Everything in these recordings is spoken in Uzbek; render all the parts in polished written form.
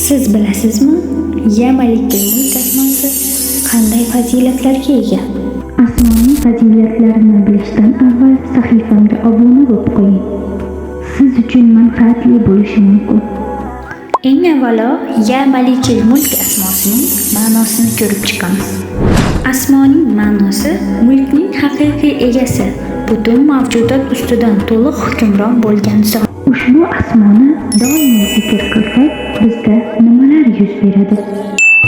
Siz bilasizmi, Ya Malikul Mulk asmosi qanday fazilatlarga ega? Asmoning fazilatlarini bilishdan avval sahifamga obuna bo'lib qo'ying. Siz uchun manfaatli bo'lishi mumkin. Eng avvalo Ya Malikul Mulk asmosining ma'nosini ko'rib chiqamiz. Asmoning ma'nosi mulkning haqiqiy egasi, butun mavjudot ustidan to'liq hukmron bo'lgan zot. Ushbu asmoni doimiy zikr qilsak, bizda nimalar yuz beradi?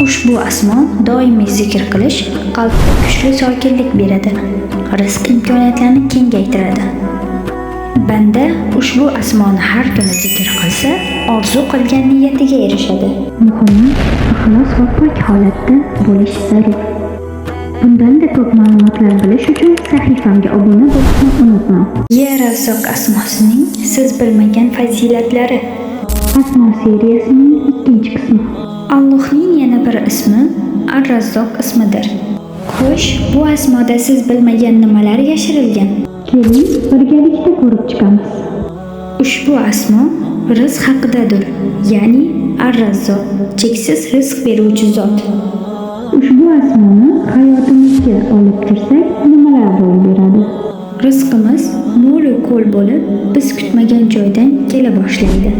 Ushbu asmo doimiy zikr qilish qalbga kuchli sokinlik beradi, rizq imkoniyatlarini kengaytiradi. Banda ushbu asmoni har kuni zikr qilsa, orzu qilgan niyatiga erishadi. Muhimi, ixlos va pok holatda bo'lish zarur. Bundan-da ko'p ma'lumotlar bilish uchun sahifamga obuna bo'lishni unutmang. Ya Razzoq asmosining siz bilmagan fazilatlari. Asmo seriyasining ikkinchi qismi. Allohning yana bir ismi Ar-Razzoq ismidir. Xo'sh, bu asmoda siz bilmagan nimalar yashirilgan? Keling, birgalikda ko'rib chiqamiz. Ushbu asmo rizq haqidadir, ya'ni Ar-Razzoq, cheksiz rizq beruvchi zot. Ushbu asmoni hayotimizga olib kirsak, nimalar ro'y beradi? Rizqimiz mo'l ko'l bo'lib, biz kutmagan joydan kela boshlaydi.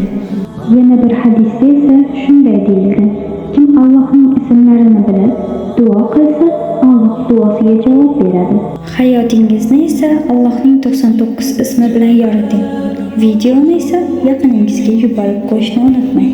Yana bir hadisda esa shunday deyilgan: kim Allohning ismlarini bilib, duo qilsa, Alloh duosiga javob beradi. Hayotingizni esa Allohning 99 ismi bilan yoriting. Videoni esa yaqiningizga yuborib qo'yishni unutmang.